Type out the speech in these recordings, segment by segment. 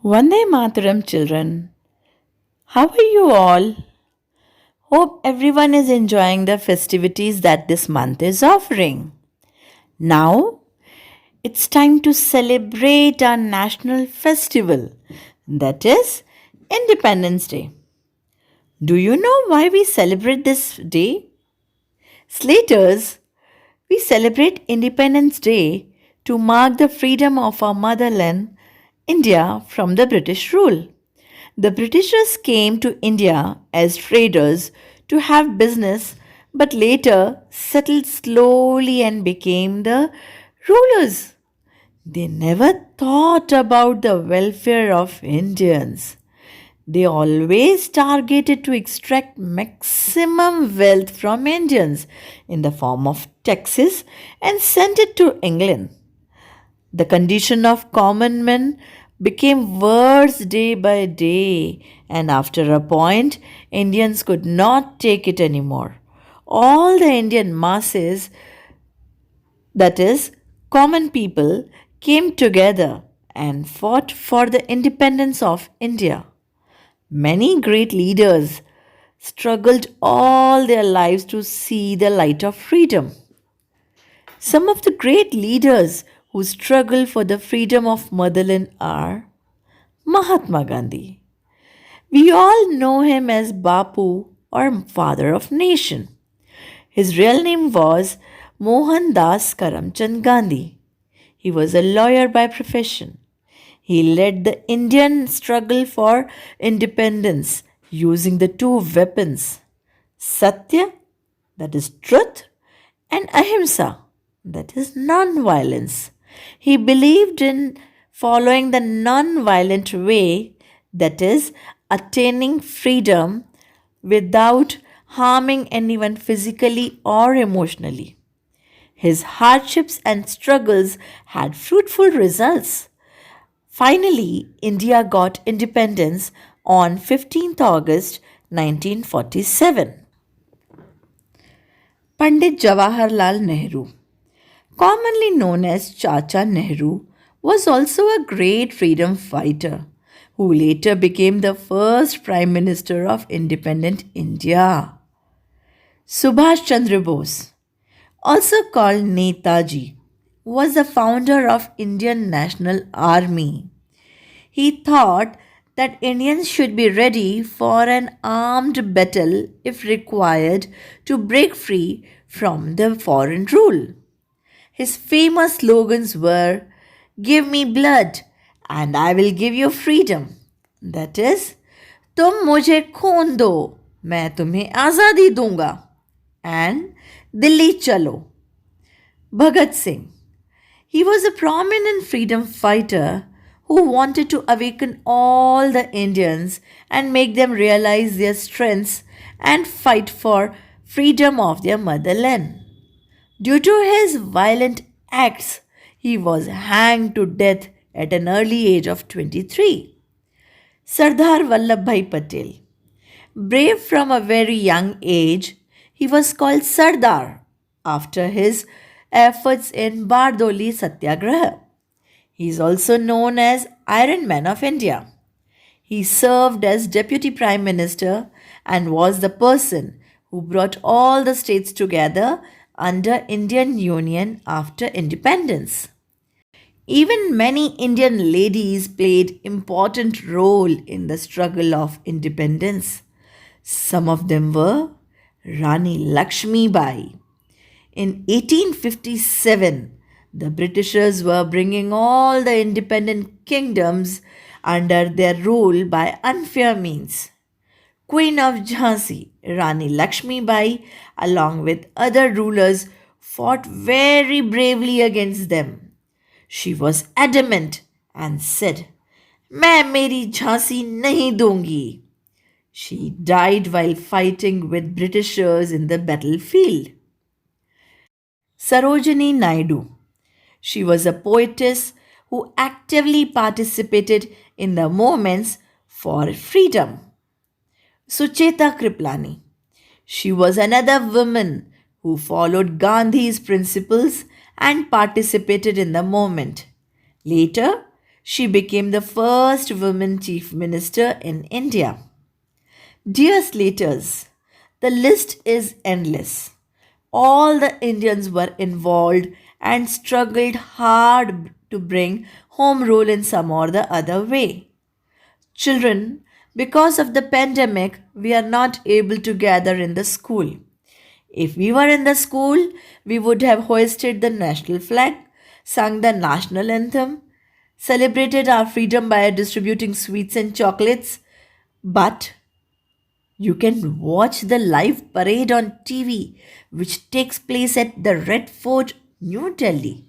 Vande Mataram, children. How are you all? Hope everyone is enjoying the festivities that this month is offering. Now, it's time to celebrate our national festival, that is Independence Day. Do you know why we celebrate this day? Slaters, we celebrate Independence Day to mark the freedom of our motherland, India, from the British rule. The Britishers came to India as traders to have business, but later settled slowly and became the rulers. They never thought about the welfare of Indians. They always targeted to extract maximum wealth from Indians in the form of taxes and sent it to England. The condition of common men became worse day by day, and after a point, Indians could not take it anymore. All the Indian masses, that is, common people, came together and fought for the independence of India. Many great leaders struggled all their lives to see the light of freedom. Some of the great leaders who struggled for the freedom of motherland are Mahatma Gandhi. We all know him as Bapu or Father of Nation. His real name was Mohandas Karamchand Gandhi. He was a lawyer by profession. He led the Indian struggle for independence using the two weapons Satya, that is truth, and Ahimsa, that is non-violence. He believed in following the non-violent way, that is, attaining freedom without harming anyone physically or emotionally. His hardships and struggles had fruitful results. Finally, India got independence on 15th August 1947. Pandit Jawaharlal Nehru, commonly known as Chacha Nehru, was also a great freedom fighter who later became the first Prime Minister of independent India. Subhash Chandra Bose, also called Netaji, was the founder of Indian National Army. He thought that Indians should be ready for an armed battle if required to break free from the foreign rule. His famous slogans were Give me blood and I will give you freedom. That is, तुम मुझे खून दो मैं तुम्हें आज़ादी दूंगा. And Delhi चलो. Bhagat Singh. He was a prominent freedom fighter who wanted to awaken all the Indians and make them realize their strengths and fight for freedom of their motherland. Due to his violent acts, he was hanged to death at an early age of 23. Sardar Vallabhbhai Patel. Brave from a very young age, he was called Sardar after his efforts in Bardoli Satyagraha. He is also known as Iron Man of India. He served as Deputy Prime Minister and was the person who brought all the states together under Indian Union after independence. Even many Indian ladies played important role in the struggle of independence. Some of them were Rani Lakshmi Bai. In 1857, the Britishers were bringing all the independent kingdoms under their rule by unfair means. Queen of Jhansi, Rani Lakshmi Bai, along with other rulers, fought very bravely against them. She was adamant and said, मैं मेरी झांसी नहीं दूंगी. She died while fighting with Britishers in the battlefield. Sarojini Naidu. She was a poetess who actively participated in the movements for freedom. Sucheta Kriplani. She was another woman who followed Gandhi's principles and participated in the movement. Later, She became the first woman chief minister in India. Dear Slaters, the list is endless. All the Indians were involved and struggled hard to bring home rule in some or the other way. Children, because of the pandemic, we are not able to gather in the school. If we were in the school, we would have hoisted the national flag, sung the national anthem, celebrated our freedom by distributing sweets and chocolates. But you can watch the live parade on TV, which takes place at the Red Fort, New Delhi.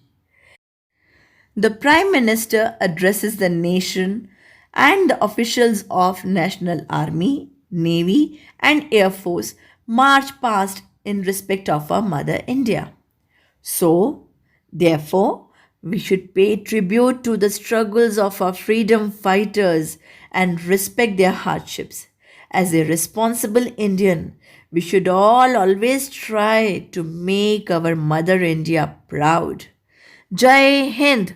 The Prime Minister addresses the nation and the officials of National Army, Navy, and Air Force march past in respect of our Mother India. So, therefore, we should pay tribute to the struggles of our freedom fighters and respect their hardships. As a responsible Indian, we should all always try to make our Mother India proud. Jai Hind!